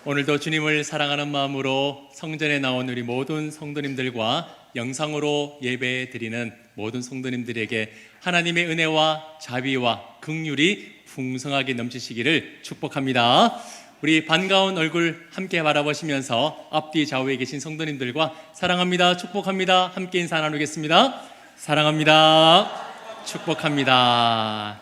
오늘도 주님을 사랑하는 마음으로 성전에 나온 우리 모든 성도님들과 영상으로 예배 드리는 모든 성도님들에게 하나님의 은혜와 자비와 긍휼이 풍성하게 넘치시기를 축복합니다. 우리 반가운 얼굴 함께 바라보시면서 앞뒤 좌우에 계신 성도님들과 사랑합니다, 축복합니다 함께 인사 나누겠습니다. 사랑합니다, 축복합니다.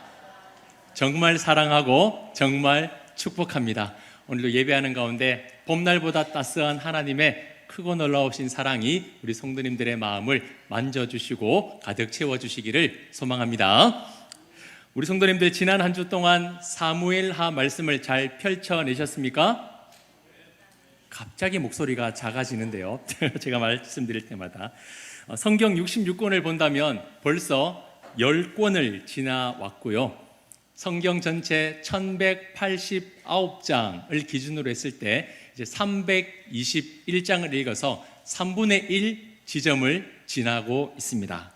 정말 사랑하고 정말 축복합니다. 오늘도 예배하는 가운데 봄날보다 따스한 하나님의 크고 놀라우신 사랑이 우리 성도님들의 마음을 만져주시고 가득 채워주시기를 소망합니다. 우리 성도님들 지난 한 주 동안 사무엘하 말씀을 잘 펼쳐내셨습니까? 갑자기 목소리가 작아지는데요. 제가 말씀드릴 때마다 성경 66권을 본다면 벌써 10권을 지나왔고요. 성경 전체 1189장을 기준으로 했을 때 이제 321장을 읽어서 3분의 1 지점을 지나고 있습니다.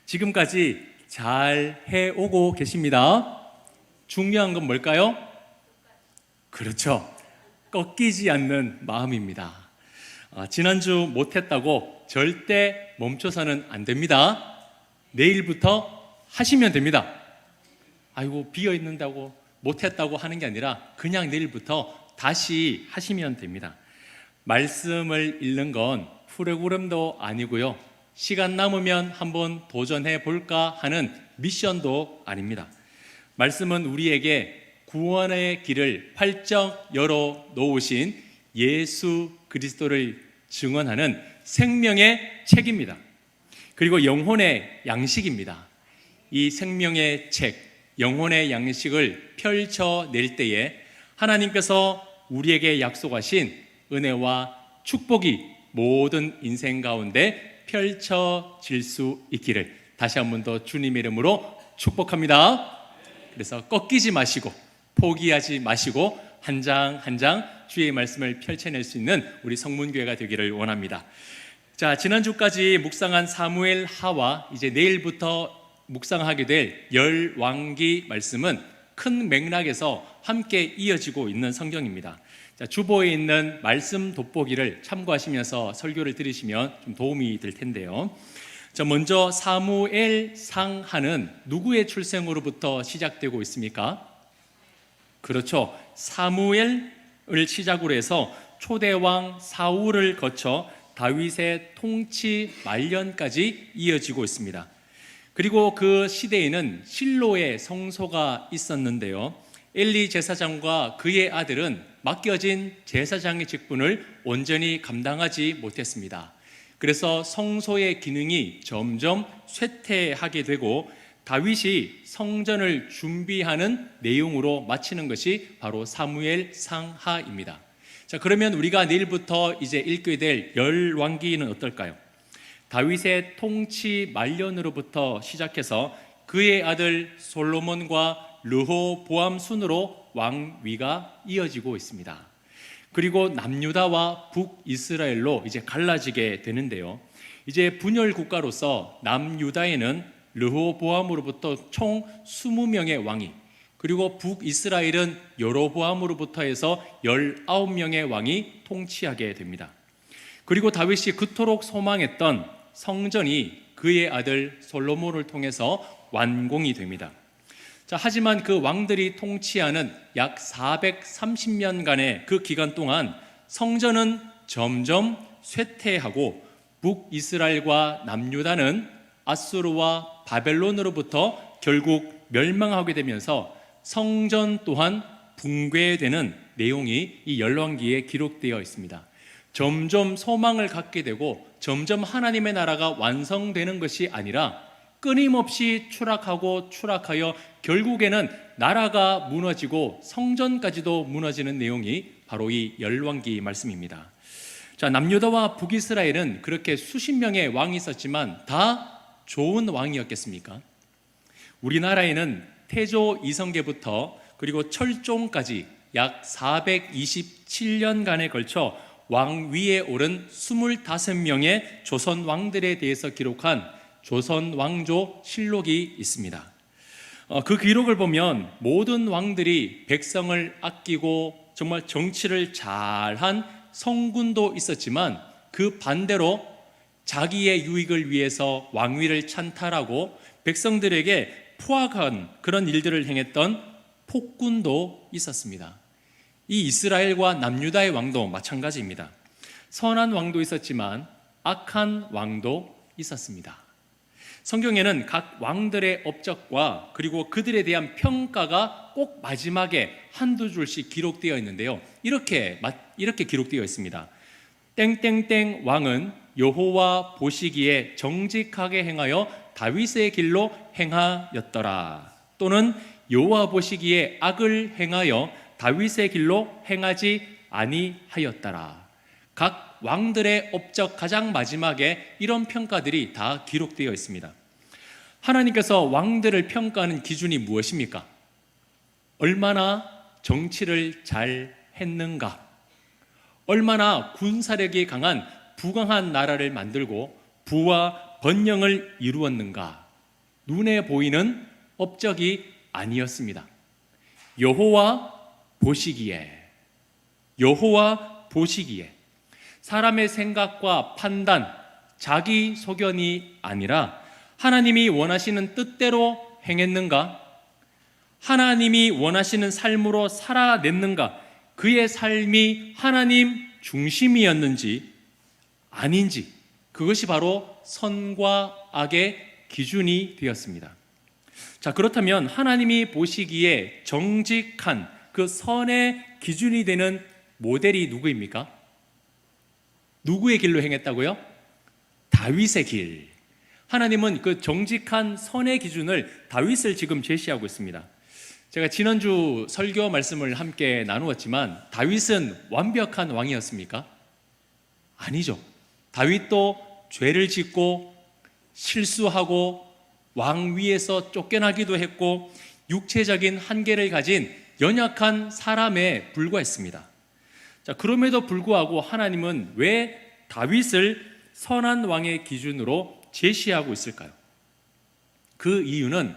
지금까지 잘 해오고 계십니다. 중요한 건 뭘까요? 그렇죠. 꺾이지 않는 마음입니다. 지난주 못했다고 절대 멈춰서는 안 됩니다. 내일부터 하시면 됩니다. 아이고 비어있는다고 못했다고 하는 게 아니라 그냥 내일부터 다시 하시면 됩니다. 말씀을 읽는 건 프로그램도 아니고요, 시간 남으면 한번 도전해 볼까 하는 미션도 아닙니다. 말씀은 우리에게 구원의 길을 활짝 열어 놓으신 예수 그리스도를 증언하는 생명의 책입니다. 그리고 영혼의 양식입니다. 이 생명의 책, 영혼의 양식을 펼쳐낼 때에 하나님께서 우리에게 약속하신 은혜와 축복이 모든 인생 가운데 펼쳐질 수 있기를 다시 한 번 더 주님의 이름으로 축복합니다. 그래서 꺾이지 마시고 포기하지 마시고 한 장 한 장 주의 말씀을 펼쳐낼 수 있는 우리 성문교회가 되기를 원합니다. 자, 지난주까지 묵상한 사무엘하와 이제 내일부터 묵상하게 될 열왕기 말씀은 큰 맥락에서 함께 이어지고 있는 성경입니다. 자, 주보에 있는 말씀 돋보기를 참고하시면서 설교를 들으시면 좀 도움이 될 텐데요. 자, 먼저 사무엘상하는 누구의 출생으로부터 시작되고 있습니까? 그렇죠. 사무엘을 시작으로 해서 초대왕 사울을 거쳐 다윗의 통치 말년까지 이어지고 있습니다. 그리고 그 시대에는 실로의 성소가 있었는데요, 엘리 제사장과 그의 아들은 맡겨진 제사장의 직분을 온전히 감당하지 못했습니다. 그래서 성소의 기능이 점점 쇠퇴하게 되고 다윗이 성전을 준비하는 내용으로 마치는 것이 바로 사무엘상하입니다. 자, 그러면 우리가 내일부터 이제 읽게 될 열왕기는 어떨까요? 다윗의 통치 말년으로부터 시작해서 그의 아들 솔로몬과 르호보암 순으로 왕위가 이어지고 있습니다. 그리고 남유다와 북이스라엘로 이제 갈라지게 되는데요, 이제 분열 국가로서 남유다에는 르호보암으로부터 총 20명의 왕이, 그리고 북이스라엘은 여로보암으로부터 해서 19명의 왕이 통치하게 됩니다. 그리고 다윗이 그토록 소망했던 성전이 그의 아들 솔로몬을 통해서 완공이 됩니다. 자, 하지만 그 왕들이 통치하는 약 430년간의 그 기간 동안 성전은 점점 쇠퇴하고 북이스라엘과 남유다는 아수르와 바벨론으로부터 결국 멸망하게 되면서 성전 또한 붕괴되는 내용이 이 열왕기에 기록되어 있습니다. 점점 소망을 갖게 되고 점점 하나님의 나라가 완성되는 것이 아니라 끊임없이 추락하고 추락하여 결국에는 나라가 무너지고 성전까지도 무너지는 내용이 바로 이 열왕기 말씀입니다. 자, 남유다와 북이스라엘은 그렇게 수십 명의 왕이 있었지만 다 좋은 왕이었겠습니까? 우리나라에는 태조 이성계부터 그리고 철종까지 약 427년간에 걸쳐 왕위에 오른 25명의 조선 왕들에 대해서 기록한 조선 왕조 실록이 있습니다. 그 기록을 보면 모든 왕들이 백성을 아끼고 정말 정치를 잘한 성군도 있었지만 그 반대로 자기의 유익을 위해서 왕위를 찬탈하고 백성들에게 포악한 그런 일들을 행했던 폭군도 있었습니다. 이 이스라엘과 남유다의 왕도 마찬가지입니다. 선한 왕도 있었지만 악한 왕도 있었습니다. 성경에는 각 왕들의 업적과 그리고 그들에 대한 평가가 꼭 마지막에 한두 줄씩 기록되어 있는데요. 이렇게 기록되어 있습니다. 땡땡땡 왕은 여호와 보시기에 정직하게 행하여 다윗의 길로 행하였더라. 또는 여호와 보시기에 악을 행하여 다윗의 길로 행하지 아니하였더라. 각 왕들의 업적 가장 마지막에 이런 평가들이 다 기록되어 있습니다. 하나님께서 왕들을 평가하는 기준이 무엇입니까? 얼마나 정치를 잘 했는가? 얼마나 군사력이 강한 부강한 나라를 만들고 부와 번영을 이루었는가? 눈에 보이는 업적이 아니었습니다. 여호와 보시기에 사람의 생각과 판단, 자기 소견이 아니라 하나님이 원하시는 뜻대로 행했는가? 하나님이 원하시는 삶으로 살아냈는가? 그의 삶이 하나님 중심이었는지 아닌지, 그것이 바로 선과 악의 기준이 되었습니다. 자, 그렇다면 하나님이 보시기에 정직한 그 선의 기준이 되는 모델이 누구입니까? 누구의 길로 행했다고요? 다윗의 길. 하나님은 그 정직한 선의 기준을 다윗을 지금 제시하고 있습니다. 제가 지난주 설교 말씀을 함께 나누었지만 다윗은 완벽한 왕이었습니까? 아니죠. 다윗도 죄를 짓고 실수하고 왕 위에서 쫓겨나기도 했고 육체적인 한계를 가진 연약한 사람에 불과했습니다. 자, 그럼에도 불구하고 하나님은 왜 다윗을 선한 왕의 기준으로 제시하고 있을까요? 그 이유는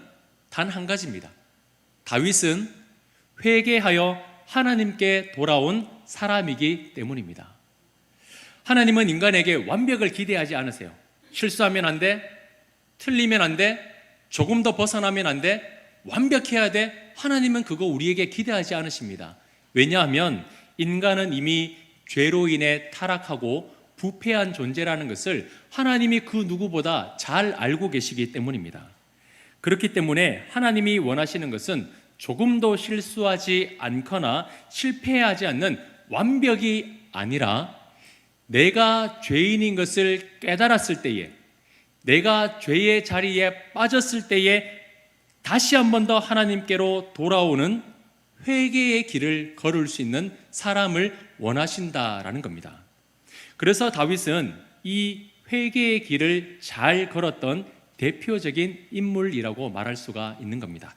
단 한 가지입니다. 다윗은 회개하여 하나님께 돌아온 사람이기 때문입니다. 하나님은 인간에게 완벽을 기대하지 않으세요. 실수하면 안 돼, 틀리면 안 돼, 조금 더 벗어나면 안 돼, 완벽해야 돼. 하나님은 그거 우리에게 기대하지 않으십니다. 왜냐하면 인간은 이미 죄로 인해 타락하고 부패한 존재라는 것을 하나님이 그 누구보다 잘 알고 계시기 때문입니다. 그렇기 때문에 하나님이 원하시는 것은 조금도 실수하지 않거나 실패하지 않는 완벽이 아니라 내가 죄인인 것을 깨달았을 때에, 내가 죄의 자리에 빠졌을 때에 다시 한 번 더 하나님께로 돌아오는 회개의 길을 걸을 수 있는 사람을 원하신다라는 겁니다. 그래서 다윗은 이 회개의 길을 잘 걸었던 대표적인 인물이라고 말할 수가 있는 겁니다.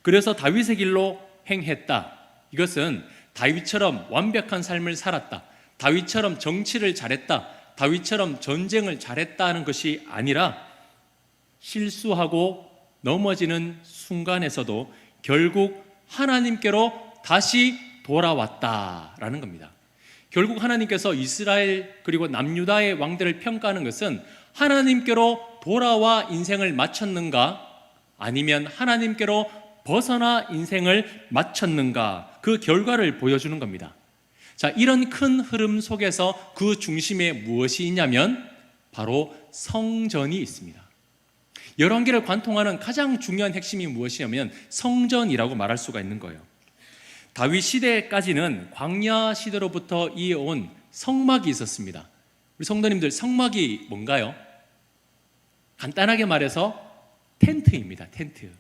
그래서 다윗의 길로 행했다. 이것은 다윗처럼 완벽한 삶을 살았다, 다윗처럼 정치를 잘했다, 다윗처럼 전쟁을 잘했다는 것이 아니라 실수하고 넘어지는 순간에서도 결국 하나님께로 다시 돌아왔다라는 겁니다. 결국 하나님께서 이스라엘 그리고 남유다의 왕들을 평가하는 것은 하나님께로 돌아와 인생을 마쳤는가, 아니면 하나님께로 벗어나 인생을 마쳤는가, 그 결과를 보여주는 겁니다. 자, 이런 큰 흐름 속에서 그 중심에 무엇이 있냐면 바로 성전이 있습니다. 열왕기를 관통하는 가장 중요한 핵심이 무엇이냐면 성전이라고 말할 수가 있는 거예요. 다윗 시대까지는 광야 시대로부터 이어온 성막이 있었습니다. 우리 성도님들, 성막이 뭔가요? 간단하게 말해서 텐트입니다. 텐트.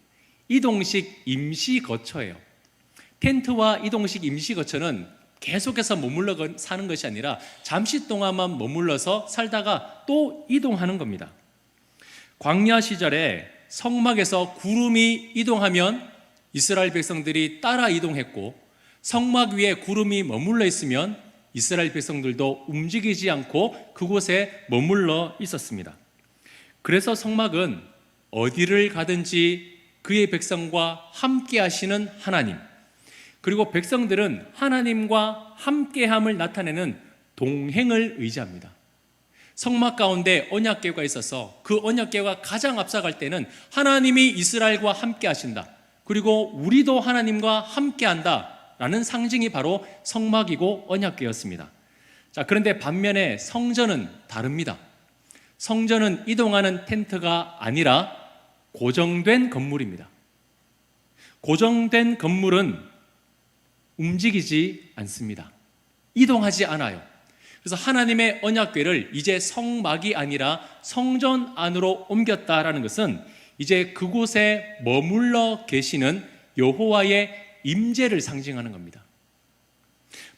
이동식 임시 거처예요. 텐트와 이동식 임시 거처는 계속해서 머물러 사는 것이 아니라 잠시 동안만 머물러서 살다가 또 이동하는 겁니다. 광야 시절에 성막에서 구름이 이동하면 이스라엘 백성들이 따라 이동했고, 성막 위에 구름이 머물러 있으면 이스라엘 백성들도 움직이지 않고 그곳에 머물러 있었습니다. 그래서 성막은 어디를 가든지 그의 백성과 함께 하시는 하나님, 그리고 백성들은 하나님과 함께함을 나타내는 동행을 의지합니다. 성막 가운데 언약궤가 있어서 그 언약궤가 가장 앞서갈 때는 하나님이 이스라엘과 함께 하신다, 그리고 우리도 하나님과 함께 한다 라는 상징이 바로 성막이고 언약궤였습니다. 자, 그런데 반면에 성전은 다릅니다. 성전은 이동하는 텐트가 아니라 고정된 건물입니다. 고정된 건물은 움직이지 않습니다. 이동하지 않아요. 그래서 하나님의 언약궤를 이제 성막이 아니라 성전 안으로 옮겼다라는 것은 이제 그곳에 머물러 계시는 여호와의 임재를 상징하는 겁니다.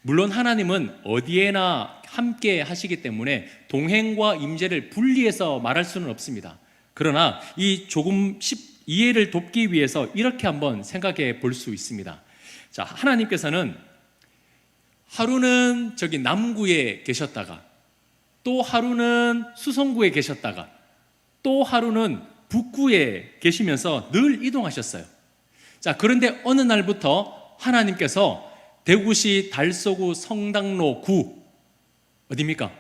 물론 하나님은 어디에나 함께 하시기 때문에 동행과 임재를 분리해서 말할 수는 없습니다. 그러나 이 조금 이해를 돕기 위해서 이렇게 한번 생각해 볼 수 있습니다. 자, 하나님께서는 하루는 저기 남구에 계셨다가, 또 하루는 수성구에 계셨다가, 또 하루는 북구에 계시면서 늘 이동하셨어요. 자, 그런데 어느 날부터 하나님께서 대구시 달서구 성당로 9, 어디입니까?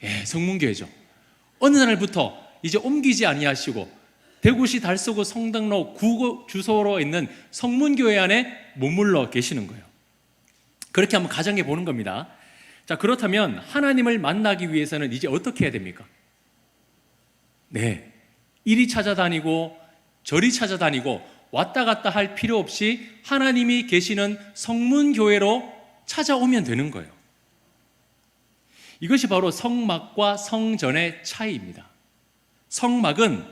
예, 성문교회죠. 어느 날부터 이제 옮기지 아니하시고 대구시 달서구 성당로 9 주소로 있는 성문교회 안에 머물러 계시는 거예요. 그렇게 한번 가정해 보는 겁니다. 자, 그렇다면 하나님을 만나기 위해서는 이제 어떻게 해야 됩니까? 네, 이리 찾아다니고 저리 찾아다니고 왔다 갔다 할 필요 없이 하나님이 계시는 성문교회로 찾아오면 되는 거예요. 이것이 바로 성막과 성전의 차이입니다. 성막은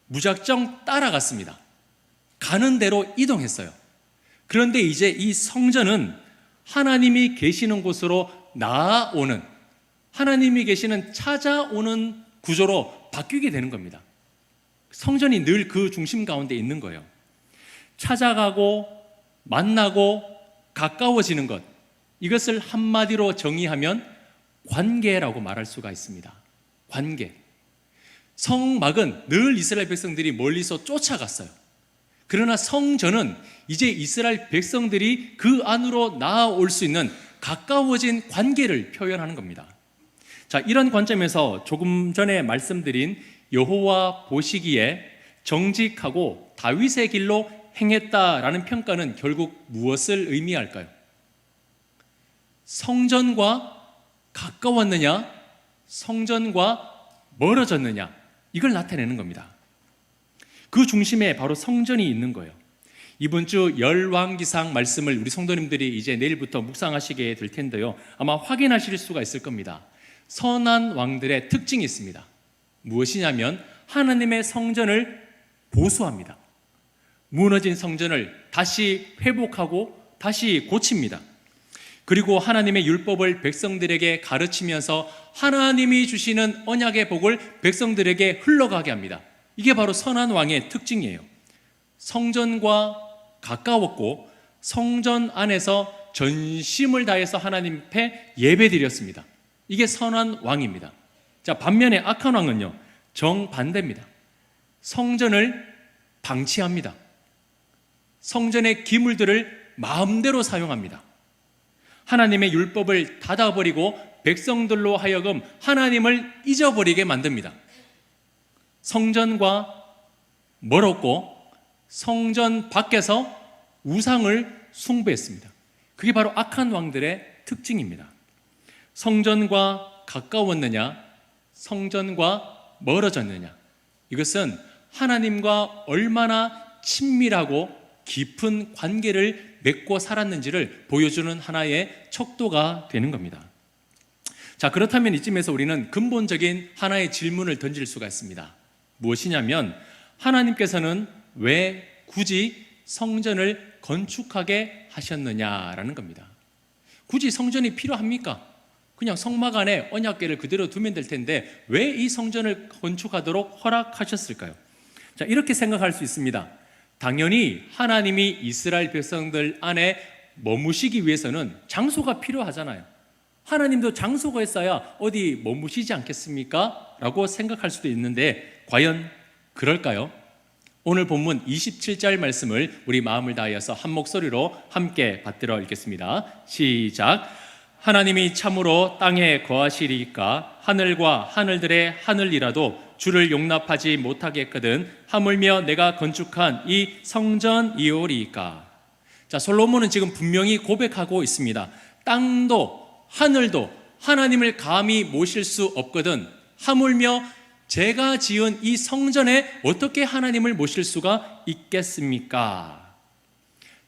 무작정 따라갔습니다. 가는 대로 이동했어요. 그런데 이제 이 성전은 하나님이 계시는 곳으로 나아오는, 하나님이 계시는 찾아오는 구조로 바뀌게 되는 겁니다. 성전이 늘 그 중심 가운데 있는 거예요. 찾아가고 만나고 가까워지는 것, 이것을 한마디로 정의하면 관계라고 말할 수가 있습니다. 관계. 성막은 늘 이스라엘 백성들이 멀리서 쫓아갔어요. 그러나 성전은 이제 이스라엘 백성들이 그 안으로 나아올 수 있는 가까워진 관계를 표현하는 겁니다. 자, 이런 관점에서 조금 전에 말씀드린 여호와 보시기에 정직하고 다윗의 길로 행했다라는 평가는 결국 무엇을 의미할까요? 성전과 가까웠느냐, 성전과 멀어졌느냐, 이걸 나타내는 겁니다. 그 중심에 바로 성전이 있는 거예요. 이번 주 열왕기상 말씀을 우리 성도님들이 이제 내일부터 묵상하시게 될 텐데요, 아마 확인하실 수가 있을 겁니다. 선한 왕들의 특징이 있습니다. 무엇이냐면 하나님의 성전을 보수합니다. 무너진 성전을 다시 회복하고 다시 고칩니다. 그리고 하나님의 율법을 백성들에게 가르치면서 하나님이 주시는 언약의 복을 백성들에게 흘러가게 합니다. 이게 바로 선한 왕의 특징이에요. 성전과 가까웠고 성전 안에서 전심을 다해서 하나님 앞에 예배드렸습니다. 이게 선한 왕입니다. 자, 반면에 악한 왕은요, 정반대입니다. 성전을 방치합니다. 성전의 기물들을 마음대로 사용합니다. 하나님의 율법을 닫아버리고 백성들로 하여금 하나님을 잊어버리게 만듭니다. 성전과 멀었고 성전 밖에서 우상을 숭배했습니다. 그게 바로 악한 왕들의 특징입니다. 성전과 가까웠느냐, 성전과 멀어졌느냐, 이것은 하나님과 얼마나 친밀하고 깊은 관계를 맺고 살았는지를 보여주는 하나의 척도가 되는 겁니다. 자, 그렇다면 이쯤에서 우리는 근본적인 하나의 질문을 던질 수가 있습니다. 무엇이냐면, 하나님께서는 왜 굳이 성전을 건축하게 하셨느냐라는 겁니다. 굳이 성전이 필요합니까? 그냥 성막 안에 언약궤를 그대로 두면 될 텐데 왜 이 성전을 건축하도록 허락하셨을까요? 자, 이렇게 생각할 수 있습니다. 당연히 하나님이 이스라엘 백성들 안에 머무시기 위해서는 장소가 필요하잖아요. 하나님도 장소가 있어야 어디 머무시지 않겠습니까? 라고 생각할 수도 있는데 과연 그럴까요? 오늘 본문 27절 말씀을 우리 마음을 다하여서 한 목소리로 함께 받들어 읽겠습니다. 시작. 하나님이 참으로 땅에 거하시리이까 하늘과 하늘들의 하늘이라도 주를 용납하지 못하겠거든 하물며 내가 건축한 이 성전이오리이까. 자, 솔로몬은 지금 분명히 고백하고 있습니다. 땅도 하늘도 하나님을 감히 모실 수 없거든 하물며 제가 지은 이 성전에 어떻게 하나님을 모실 수가 있겠습니까?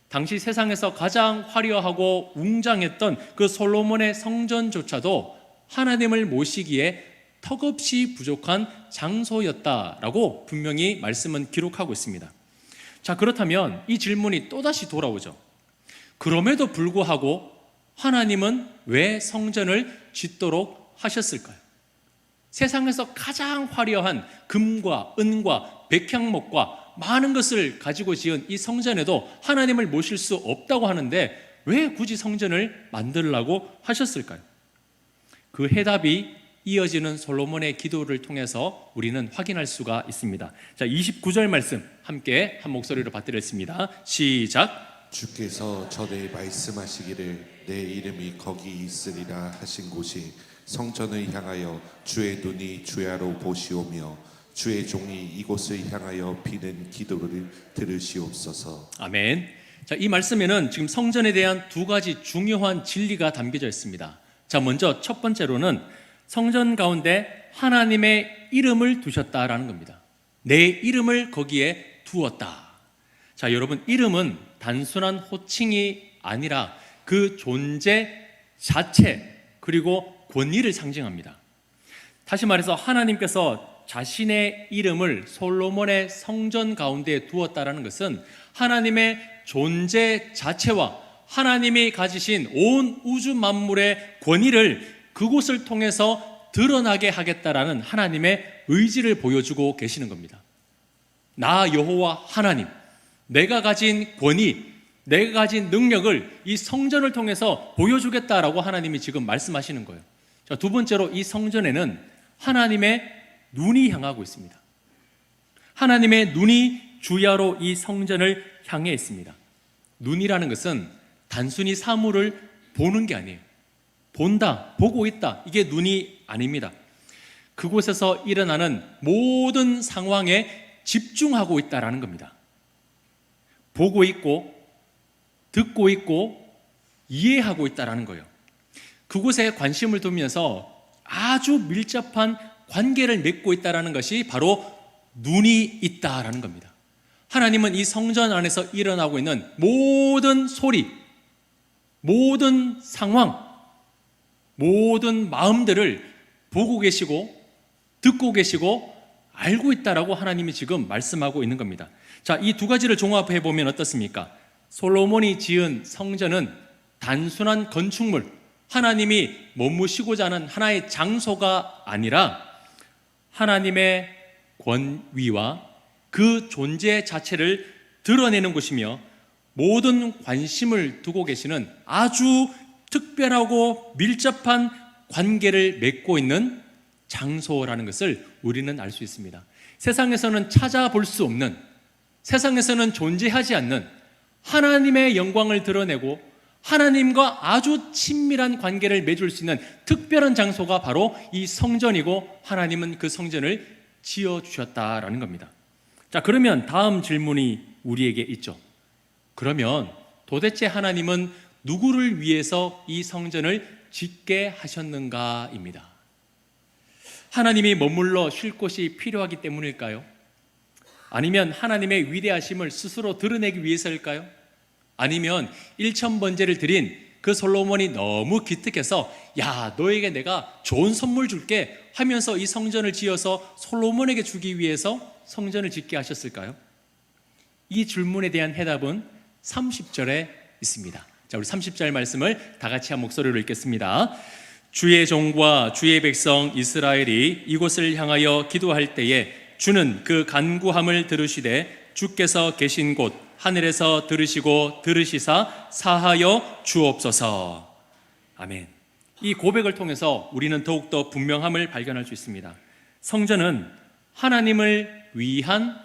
당시 세상에서 가장 화려하고 웅장했던 그 솔로몬의 성전조차도 하나님을 모시기에 턱없이 부족한 장소였다라고 분명히 말씀은 기록하고 있습니다. 자, 그렇다면 이 질문이 또다시 돌아오죠. 그럼에도 불구하고 하나님은 왜 성전을 짓도록 하셨을까요? 세상에서 가장 화려한 금과 은과 백향목과 많은 것을 가지고 지은 이 성전에도 하나님을 모실 수 없다고 하는데 왜 굳이 성전을 만들라고 하셨을까요? 그 해답이 이어지는 솔로몬의 기도를 통해서 우리는 확인할 수가 있습니다. 자, 29절 말씀 함께 한 목소리로 받들었습니다. 시작. 주께서 전에 말씀하시기를 내 이름이 거기 있으리라 하신 곳이 성전을 향하여 주의 눈이 주야로 보시오며 주의 종이 이곳을 향하여 비는 기도를 들으시옵소서. 아멘. 자, 이 말씀에는 지금 성전에 대한 두 가지 중요한 진리가 담겨져 있습니다. 자, 먼저 첫 번째로는 성전 가운데 하나님의 이름을 두셨다라는 겁니다. 내 이름을 거기에 두었다. 자, 여러분, 이름은 단순한 호칭이 아니라 그 존재 자체 그리고 권위를 상징합니다. 다시 말해서 하나님께서 자신의 이름을 솔로몬의 성전 가운데 두었다라는 것은 하나님의 존재 자체와 하나님이 가지신 온 우주 만물의 권위를 그곳을 통해서 드러나게 하겠다라는 하나님의 의지를 보여주고 계시는 겁니다. 나 여호와 하나님, 내가 가진 권위, 내가 가진 능력을 이 성전을 통해서 보여주겠다라고 하나님이 지금 말씀하시는 거예요. 자, 두 번째로 이 성전에는 하나님의 눈이 향하고 있습니다. 하나님의 눈이 주야로 이 성전을 향해 있습니다. 눈이라는 것은 단순히 사물을 보는 게 아니에요. 본다, 보고 있다, 이게 눈이 아닙니다. 그곳에서 일어나는 모든 상황에 집중하고 있다라는 겁니다. 보고 있고 듣고 있고 이해하고 있다라는 거예요. 그곳에 관심을 두면서 아주 밀접한 관계를 맺고 있다라는 것이 바로 눈이 있다라는 겁니다. 하나님은 이 성전 안에서 일어나고 있는 모든 소리, 모든 상황, 모든 마음들을 보고 계시고 듣고 계시고 알고 있다라고 하나님이 지금 말씀하고 있는 겁니다. 자, 이 두 가지를 종합해 보면 어떻습니까? 솔로몬이 지은 성전은 단순한 건축물, 하나님이 머무시고자 하는 하나의 장소가 아니라 하나님의 권위와 그 존재 자체를 드러내는 곳이며 모든 관심을 두고 계시는 아주 특별하고 밀접한 관계를 맺고 있는 장소라는 것을 우리는 알 수 있습니다. 세상에서는 찾아볼 수 없는, 세상에서는 존재하지 않는 하나님의 영광을 드러내고 하나님과 아주 친밀한 관계를 맺을 수 있는 특별한 장소가 바로 이 성전이고 하나님은 그 성전을 지어주셨다라는 겁니다. 자, 그러면 다음 질문이 우리에게 있죠. 그러면 도대체 하나님은 누구를 위해서 이 성전을 짓게 하셨는가입니다. 하나님이 머물러 쉴 곳이 필요하기 때문일까요? 아니면 하나님의 위대하심을 스스로 드러내기 위해서일까요? 아니면 일천번제를 드린 그 솔로몬이 너무 기특해서 야, 너에게 내가 좋은 선물 줄게 하면서 이 성전을 지어서 솔로몬에게 주기 위해서 성전을 짓게 하셨을까요? 이 질문에 대한 해답은 30절에 있습니다. 자, 우리 30절 말씀을 다 같이 한 목소리로 읽겠습니다. 주의 종과 주의 백성 이스라엘이 이곳을 향하여 기도할 때에 주는 그 간구함을 들으시되 주께서 계신 곳 하늘에서 들으시고 들으시사 사하여 주옵소서. 아멘. 이 고백을 통해서 우리는 더욱더 분명함을 발견할 수 있습니다. 성전은 하나님을 위한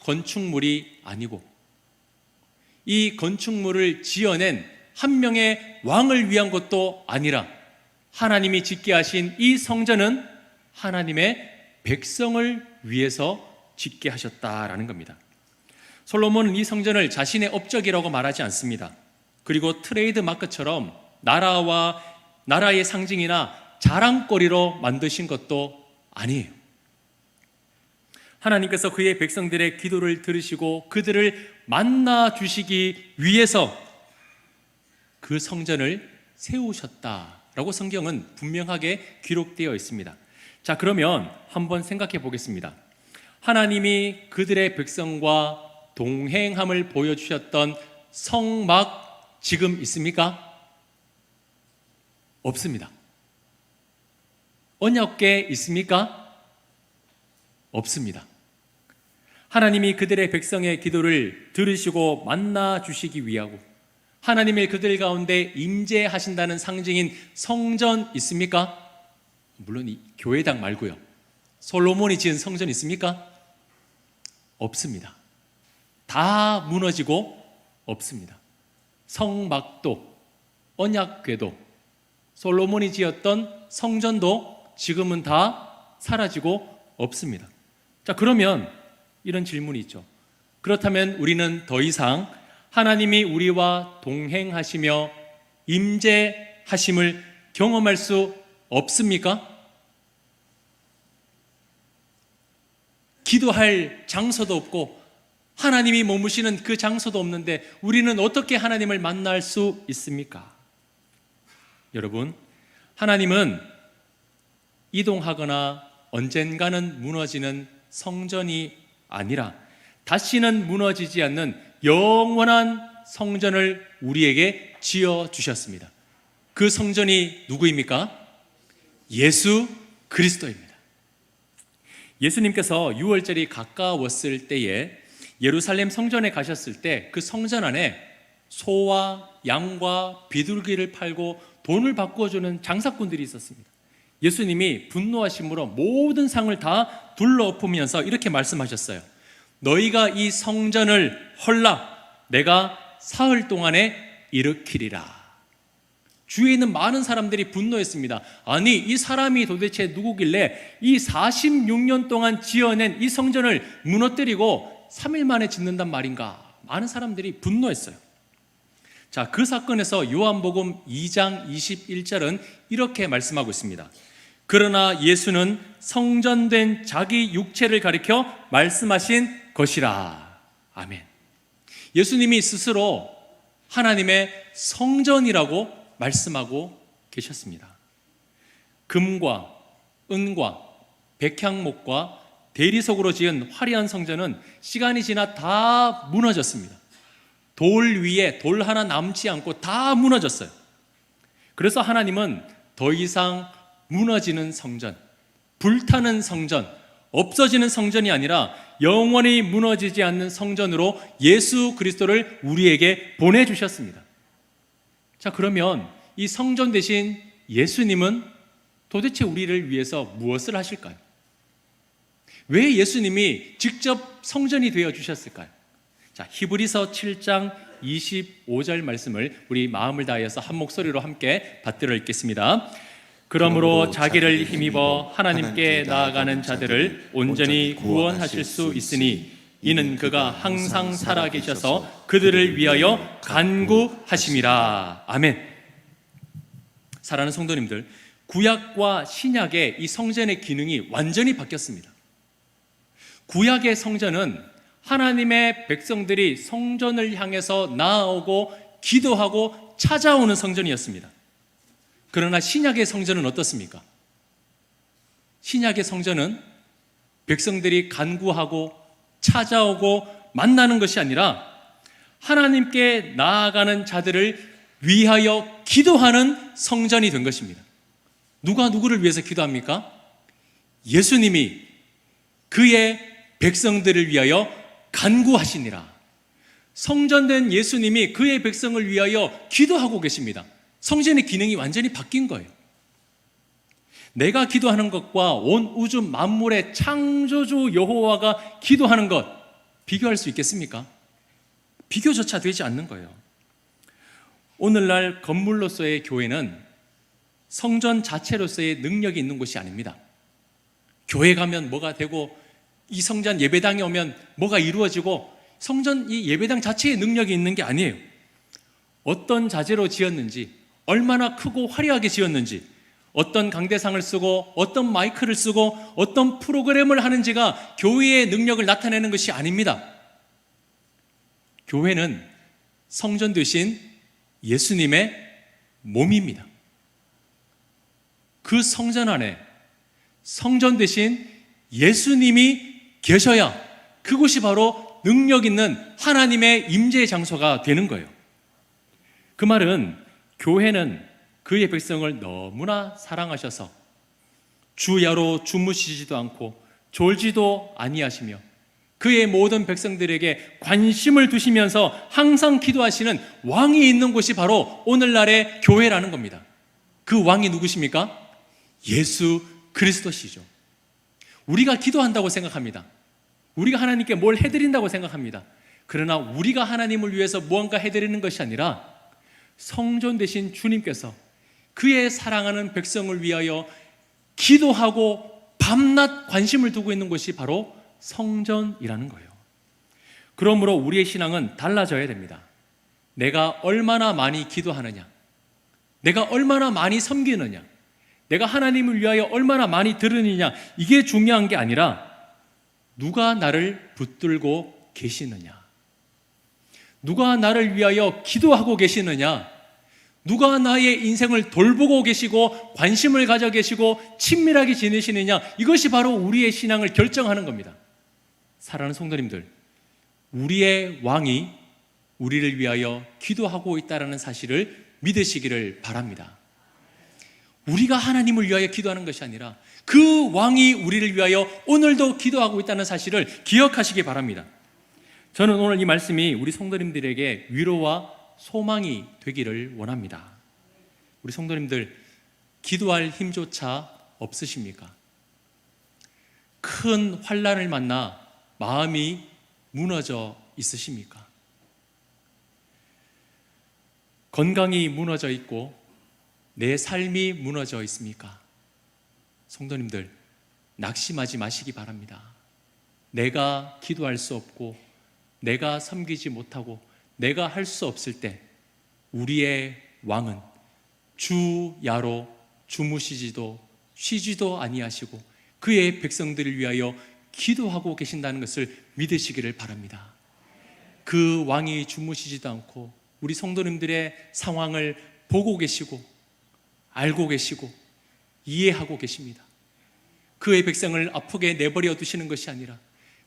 건축물이 아니고 이 건축물을 지어낸 한 명의 왕을 위한 것도 아니라 하나님이 짓게 하신 이 성전은 하나님의 백성을 위해서 짓게 하셨다라는 겁니다. 솔로몬은 이 성전을 자신의 업적이라고 말하지 않습니다. 그리고 트레이드 마크처럼 나라의 상징이나 자랑거리로 만드신 것도 아니에요. 하나님께서 그의 백성들의 기도를 들으시고 그들을 만나 주시기 위해서 그 성전을 세우셨다라고 성경은 분명하게 기록되어 있습니다. 자, 그러면 한번 생각해 보겠습니다. 하나님이 그들의 백성과 동행함을 보여주셨던 성막 지금 있습니까? 없습니다. 언약궤 있습니까? 없습니다. 하나님이 그들의 백성의 기도를 들으시고 만나 주시기 위하고 하나님이 그들 가운데 임재하신다는 상징인 성전 있습니까? 물론 이 교회당 말고요. 솔로몬이 지은 성전 있습니까? 없습니다. 다 무너지고 없습니다. 성막도 언약궤도 솔로몬이 지었던 성전도 지금은 다 사라지고 없습니다. 자, 그러면 이런 질문이 있죠. 그렇다면 우리는 더 이상 하나님이 우리와 동행하시며 임재하심을 경험할 수 없습니까? 기도할 장소도 없고 하나님이 머무시는 그 장소도 없는데 우리는 어떻게 하나님을 만날 수 있습니까? 여러분, 하나님은 이동하거나 언젠가는 무너지는 성전이 아니라 다시는 무너지지 않는 영원한 성전을 우리에게 지어주셨습니다. 그 성전이 누구입니까? 예수 그리스도입니다. 예수님께서 유월절이 가까웠을 때에 예루살렘 성전에 가셨을 때 그 성전 안에 소와 양과 비둘기를 팔고 돈을 바꿔주는 장사꾼들이 있었습니다. 예수님이 분노하심으로 모든 상을 다 둘러엎으면서 이렇게 말씀하셨어요. 너희가 이 성전을 헐라 내가 사흘 동안에 일으키리라. 주위에 있는 많은 사람들이 분노했습니다. 아니, 이 사람이 도대체 누구길래 이 46년 동안 지어낸 이 성전을 무너뜨리고 3일 만에 짓는단 말인가? 많은 사람들이 분노했어요. 자, 그 사건에서 요한복음 2장 21절은 이렇게 말씀하고 있습니다. 그러나 예수는 성전된 자기 육체를 가리켜 말씀하신 것이라. 아멘. 예수님이 스스로 하나님의 성전이라고 말씀하고 계셨습니다. 금과 은과 백향목과 대리석으로 지은 화려한 성전은 시간이 지나 다 무너졌습니다. 돌 위에 돌 하나 남지 않고 다 무너졌어요. 그래서 하나님은 더 이상 무너지는 성전, 불타는 성전, 없어지는 성전이 아니라 영원히 무너지지 않는 성전으로 예수 그리스도를 우리에게 보내주셨습니다. 자, 그러면 이 성전 대신 예수님은 도대체 우리를 위해서 무엇을 하실까요? 왜 예수님이 직접 성전이 되어 주셨을까요? 자, 히브리서 7장 25절 말씀을 우리 마음을 다하여서 한 목소리로 함께 받들어 읽겠습니다. 그러므로 자기를 힘입어 하나님께 나아가는 자들을 온전히 구원하실 수 있으니 이는 그가 항상 살아계셔서 그들을 위하여 간구하심이라. 아멘. 사랑하는 성도님들, 구약과 신약의 이 성전의 기능이 완전히 바뀌었습니다. 구약의 성전은 하나님의 백성들이 성전을 향해서 나아오고 기도하고 찾아오는 성전이었습니다. 그러나 신약의 성전은 어떻습니까? 신약의 성전은 백성들이 간구하고 찾아오고 만나는 것이 아니라 하나님께 나아가는 자들을 위하여 기도하는 성전이 된 것입니다. 누가 누구를 위해서 기도합니까? 예수님이 그의 백성들을 위하여 간구하시니라. 성전된 예수님이 그의 백성을 위하여 기도하고 계십니다. 성전의 기능이 완전히 바뀐 거예요. 내가 기도하는 것과 온 우주 만물의 창조주 여호와가 기도하는 것, 비교할 수 있겠습니까? 비교조차 되지 않는 거예요. 오늘날 건물로서의 교회는 성전 자체로서의 능력이 있는 곳이 아닙니다. 교회 가면 뭐가 되고 이 성전 예배당에 오면 뭐가 이루어지고 성전 이 예배당 자체의 능력이 있는 게 아니에요. 어떤 자재로 지었는지, 얼마나 크고 화려하게 지었는지, 어떤 강대상을 쓰고 어떤 마이크를 쓰고 어떤 프로그램을 하는지가 교회의 능력을 나타내는 것이 아닙니다. 교회는 성전 되신 예수님의 몸입니다. 그 성전 안에 성전 되신 예수님이 계셔야 그곳이 바로 능력 있는 하나님의 임재의 장소가 되는 거예요. 그 말은 교회는 그의 백성을 너무나 사랑하셔서 주야로 주무시지도 않고 졸지도 아니하시며 그의 모든 백성들에게 관심을 두시면서 항상 기도하시는 왕이 있는 곳이 바로 오늘날의 교회라는 겁니다. 그 왕이 누구십니까? 예수 그리스도시죠. 우리가 기도한다고 생각합니다. 우리가 하나님께 뭘 해드린다고 생각합니다. 그러나 우리가 하나님을 위해서 무언가 해드리는 것이 아니라 성전 되신 주님께서 그의 사랑하는 백성을 위하여 기도하고 밤낮 관심을 두고 있는 곳이 바로 성전이라는 거예요. 그러므로 우리의 신앙은 달라져야 됩니다. 내가 얼마나 많이 기도하느냐, 내가 얼마나 많이 섬기느냐, 내가 하나님을 위하여 얼마나 많이 들으느냐, 이게 중요한 게 아니라 누가 나를 붙들고 계시느냐, 누가 나를 위하여 기도하고 계시느냐, 누가 나의 인생을 돌보고 계시고 관심을 가져 계시고 친밀하게 지내시느냐, 이것이 바로 우리의 신앙을 결정하는 겁니다. 사랑하는 성도님들, 우리의 왕이 우리를 위하여 기도하고 있다는 사실을 믿으시기를 바랍니다. 우리가 하나님을 위하여 기도하는 것이 아니라 그 왕이 우리를 위하여 오늘도 기도하고 있다는 사실을 기억하시기 바랍니다. 저는 오늘 이 말씀이 우리 성도님들에게 위로와 소망이 되기를 원합니다. 우리 성도님들, 기도할 힘조차 없으십니까? 큰 환난을 만나 마음이 무너져 있으십니까? 건강이 무너져 있고 내 삶이 무너져 있습니까? 성도님들, 낙심하지 마시기 바랍니다. 내가 기도할 수 없고 내가 섬기지 못하고 내가 할 수 없을 때 우리의 왕은 주야로 주무시지도 쉬지도 아니하시고 그의 백성들을 위하여 기도하고 계신다는 것을 믿으시기를 바랍니다. 그 왕이 주무시지도 않고 우리 성도님들의 상황을 보고 계시고 알고 계시고 이해하고 계십니다. 그의 백성을 아프게 내버려 두시는 것이 아니라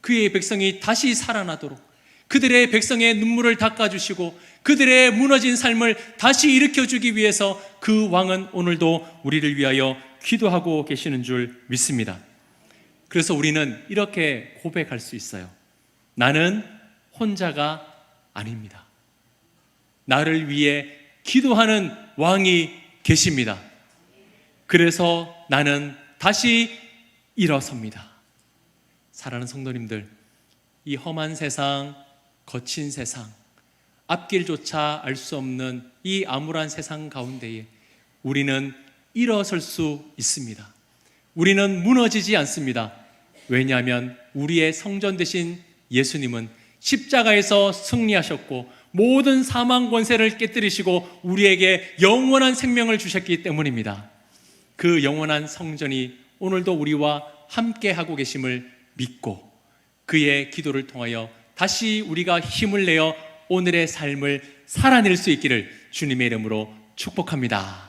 그의 백성이 다시 살아나도록 그들의 백성의 눈물을 닦아주시고 그들의 무너진 삶을 다시 일으켜주기 위해서 그 왕은 오늘도 우리를 위하여 기도하고 계시는 줄 믿습니다. 그래서 우리는 이렇게 고백할 수 있어요. 나는 혼자가 아닙니다. 나를 위해 기도하는 왕이 계십니다. 그래서 나는 다시 일어섭니다. 사랑하는 성도님들, 이 험한 세상, 거친 세상, 앞길조차 알 수 없는 이 암울한 세상 가운데에 우리는 일어설 수 있습니다. 우리는 무너지지 않습니다. 왜냐하면 우리의 성전 되신 예수님은 십자가에서 승리하셨고 모든 사망 권세를 깨뜨리시고 우리에게 영원한 생명을 주셨기 때문입니다. 그 영원한 성전이 오늘도 우리와 함께하고 계심을 믿고 그의 기도를 통하여 다시 우리가 힘을 내어 오늘의 삶을 살아낼 수 있기를 주님의 이름으로 축복합니다.